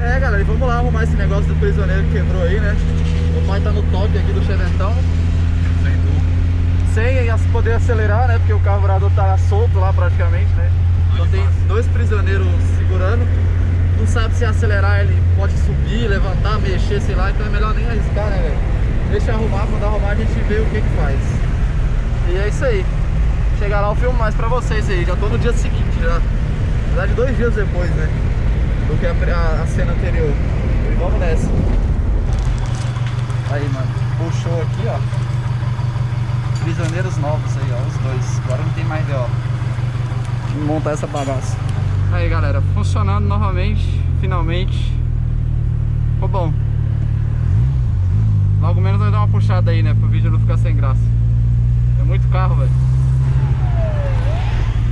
É, galera, e vamos lá arrumar esse negócio do prisioneiro que quebrou aí, né? O pai tá no toque aqui do Cheventão. Sem poder acelerar, né? Porque o carburador tá solto lá praticamente, né? Então tem dois prisioneiros segurando. Não sabe se acelerar ele pode subir, levantar, mexer, sei lá. Então é melhor nem arriscar, né, velho? Deixa arrumar, quando arrumar a gente vê o que que faz. E é isso aí. Chegar lá eu filmo mais pra vocês aí. Já tô no dia seguinte já. Na verdade 2 dias depois, né? Do que a cena anterior. E vamos nessa. Aí, mano. Puxou aqui, ó. Prisioneiros novos aí, ó. Os dois. Agora não tem mais de, ó. Vamos montar essa bagaça. Aí, galera. Funcionando novamente. Finalmente. Ficou bom. Logo menos vai dar uma puxada aí, né? Pro vídeo não ficar sem graça. É muito carro, velho.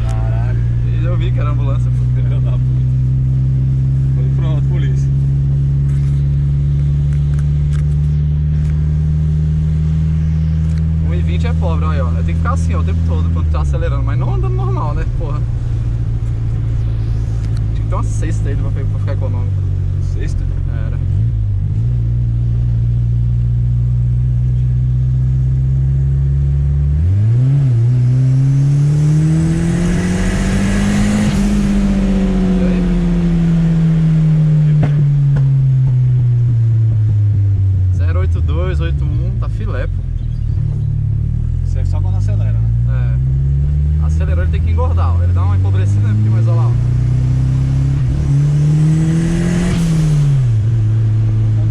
Caralho. Eu vi que era ambulância. Filho da puta. Foi pronto, polícia. O 1,20 é pobre, olha, ó. Tem que ficar assim, ó, o tempo todo quando tá acelerando, mas não andando normal, né? Porra. Tinha que ter uma sexta aí pra ficar econômico. Sexta? Era. E aí? 082, 81, tá filé, pô. Isso é só quando acelera, né? É. Acelerou, ele tem que engordar, ó. Ele dá uma empobrecida, né? Porque mais, olha lá, ó.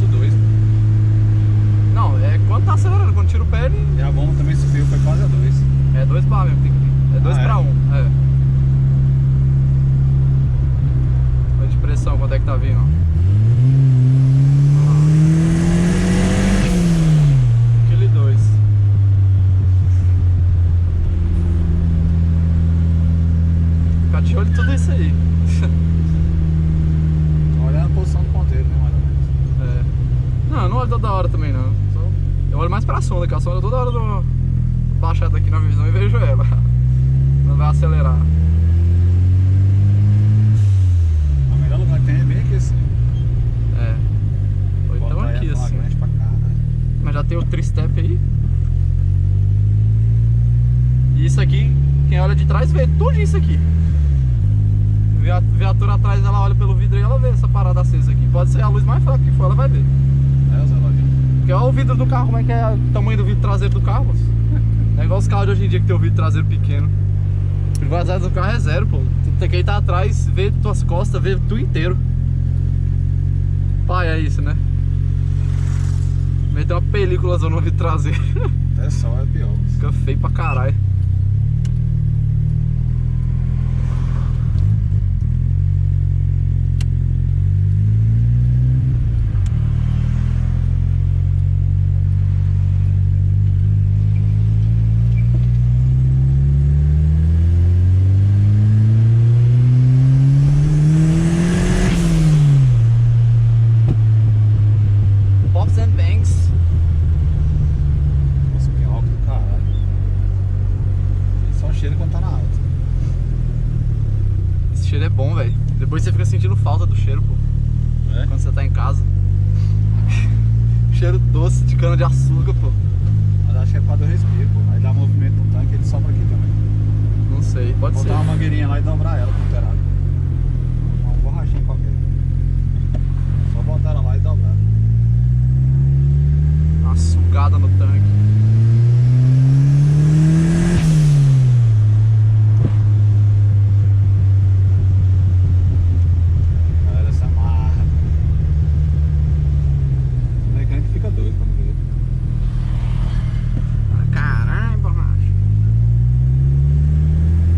1.2. Não, é quando tá acelerando, quando tira o pé ele... E a bomba também subiu, foi quase a 2. É 2 bar mesmo, tem que vir. É 2 pra 1, é. Olha de pressão, quanto é que tá vindo, ó. Aquele 2. Ficar de olho em tudo isso aí. Tô olhando a posição do ponteiro, né, mais ou menos. É. Não, eu não olho toda hora também, não. Eu olho mais pra sonda, que a sonda toda hora eu dou baixada aqui na visão e vejo ela. Não vai acelerar. O melhor lugar que tem é bem aqui assim. É. Ou então Bota aí aqui, a assim. flagrante pra cá, né? Mas já tem o tri-step aí. E isso aqui, quem olha de trás vê tudo isso aqui. Viatura atrás, ela olha pelo vidro e ela vê essa parada acesa aqui. Pode ser a luz mais fraca que for, ela vai ver. É, os reloginhos. Porque olha o vidro do carro, como é que é o tamanho do vidro traseiro do carro. É igual os carros de hoje em dia que tem o vidro traseiro pequeno. A privacidade do carro é zero, pô. Quem tá atrás vê tuas costas, vê tu inteiro. Pai, é isso, né? Meteu uma película no vidro traseiro. Até sol é pior. Fica feio pra caralho. Pops and Banks. Nossa, que álcool do caralho. Só cheiro quando tá na alta. Esse cheiro é bom, velho. Depois você fica sentindo falta do cheiro, pô. É? Quando você tá em casa. Cheiro doce de cana de açúcar, pô. Mas acho que é por causa do respiro, pô. Aí dá movimento no tanque, ele sopra aqui também. Não sei, pode ser. Botar uma mangueirinha lá e dobrar ela com o terado. Uma borrachinha qualquer. Só botar ela lá e dobrar. Uma sugada no tanque. Galera, essa marra. O mecânico fica doido quando vê. Caralho, macho.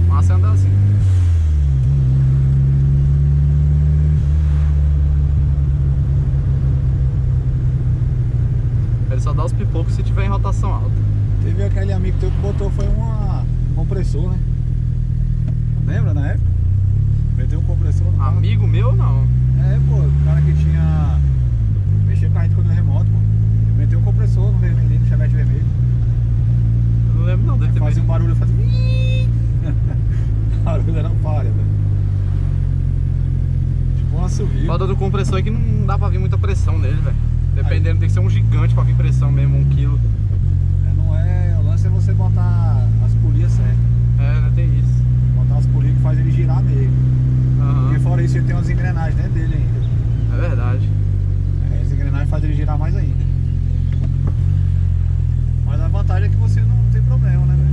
Massa é andar assim. Ele só dá os pipocos se tiver em rotação alta. Teve aquele amigo teu que botou, foi um compressor, né? Lembra na época? Meteu um compressor no carro. Amigo meu, não. É, pô, o cara que tinha... mexia com a gente controle remoto, pô. Ele meteu um compressor no vermelhinho, no Chevette vermelho. Eu não lembro não, deve ter Fazia um barulho, fazia... O barulho era palha, velho. Tipo um assovio. Foda do compressor é que não dá pra vir muita pressão nele, velho. Dependendo, tem que ser um gigante pra vir pressão mesmo, 1 kg. Não é, o lance é você botar as polias certas. É, né, tem isso. Botar as polias que faz ele girar mesmo. Aham. E fora isso, ele tem umas engrenagens dentro dele ainda. É verdade. As engrenagens fazem ele girar mais ainda. Mas a vantagem é que você não tem problema, né, velho?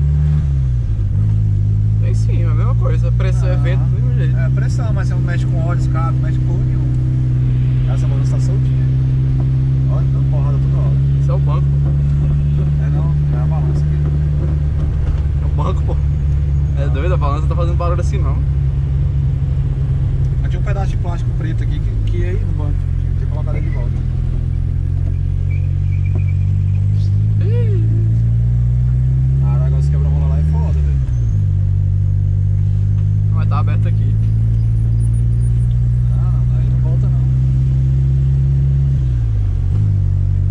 Tem sim, é a mesma coisa. Pressão é vento do mesmo jeito. É pressão, mas você não mexe com óleo, escape, não mexe com porra nenhuma. Essa balança tá soltinha. Olha, dando porrada toda hora. Isso é o banco, pô. Não, é a balança aqui. É o banco, pô. É doido, a balança não tá fazendo barulho assim não. Aqui tinha um pedaço de plástico preto aqui que ia aí no banco. Tinha que ter colocado ele de volta. Caraca, esse quebra-mola lá é foda, velho. Mas tá aberto aqui. Não, aí não volta não.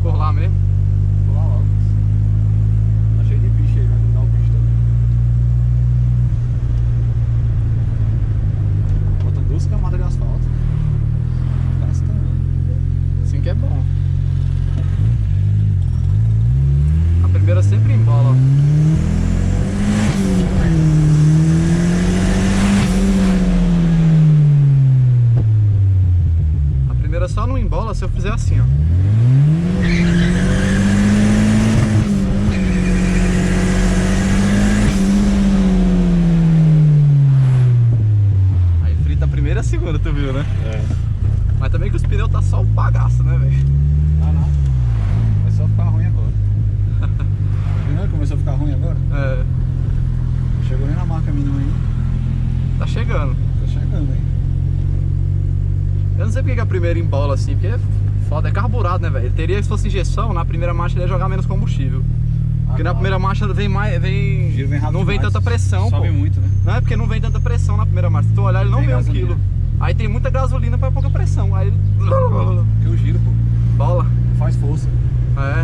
Por lá mesmo. Vou lá logo. Tá cheio de bicho aí, vai dar o bicho também. Botando 2 camadas de asfalto. Gastando. Assim que é bom. A primeira sempre embola, ó. A primeira só não embola se eu fizer assim, ó. Aí frita a primeira e a segunda, tu viu, né? É. Mas também que os pneus tá só o bagaço, né, velho? Não. Vai só ficar ruim agora. Não começou a ficar ruim agora? É, Chegou nem na marca mínima ainda. tá chegando. Tá chegando aí. Eu não sei porque que a primeira embola assim, porque é foda, é carburado, né, velho? Teria, se fosse injeção, na primeira marcha ele ia jogar menos combustível. Porque na primeira marcha vem mais. O giro vem rápido não vem demais. tanta pressão, Sobe pô. muito, né? Não é porque não vem tanta pressão na primeira marcha. Se tu olhar, ele não Tem vem 1 gasolina. quilo. Aí tem muita gasolina pra pouca pressão. Aí ele. Porque o giro, pô, Bola. não faz força. É,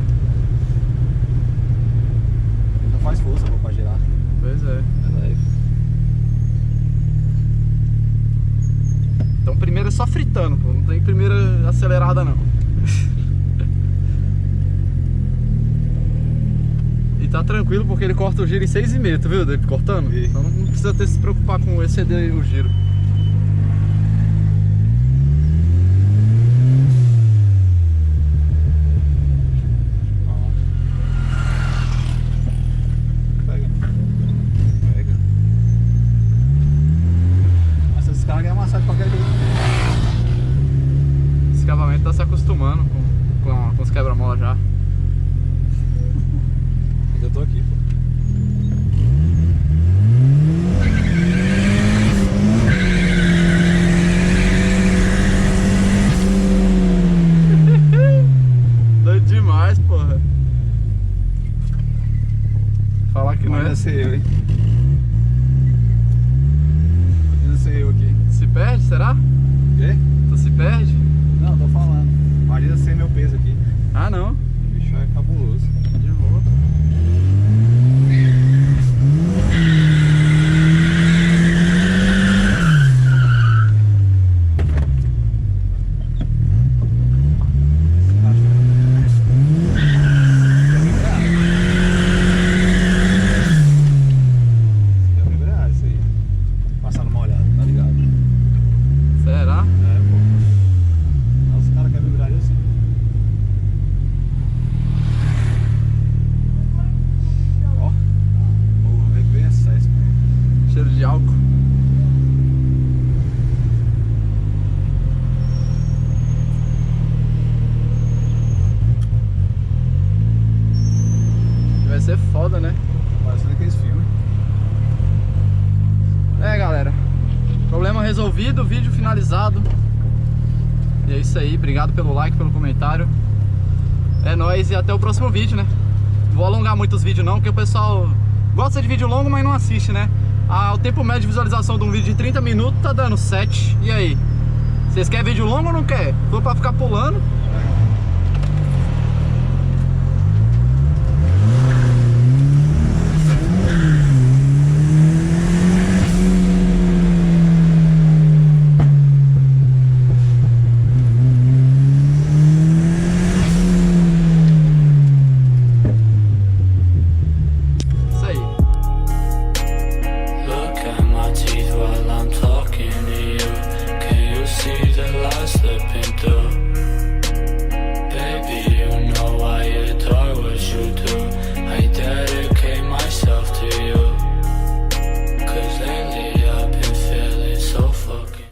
Ele não faz força, pô, pra girar. pois é. É leve. Então primeiro é só fritando, pô. Não tem primeira acelerada não. E tá tranquilo porque ele corta o giro em 6,5, tu viu dele cortando? Vi. Então não precisa ter se preocupar com exceder o giro. Pega. Essa descarga é amassada de qualquer jeito. Esse escavamento tá se acostumando com os quebra-mola já. Mas eu tô aqui, pô. Doido demais, porra. Falar que não é. Imagina ser eu, hein? Imagina ser eu aqui. Se perde, será? Quê? Tu se perde? Não, tô falando. Imagina ser meu peso aqui. Ah, não. O bicho é cabuloso. De boa. Passar numa olhada, tá ligado? Será? É, pô. Os caras querem vibrar assim. Ó. Porra, vê que vem excesso. Cheiro de álcool. Vai ser foda, né? Parecendo aqueles filmes. É, galera, problema resolvido, vídeo finalizado. E é isso aí, obrigado pelo like, pelo comentário. É nóis e até o próximo vídeo, né? Vou alongar muito os vídeos não, porque o pessoal gosta de vídeo longo, mas não assiste, né? O tempo médio de visualização de um vídeo de 30 minutos tá dando 7. E aí? Vocês querem vídeo longo ou não quer? For pra ficar pulando,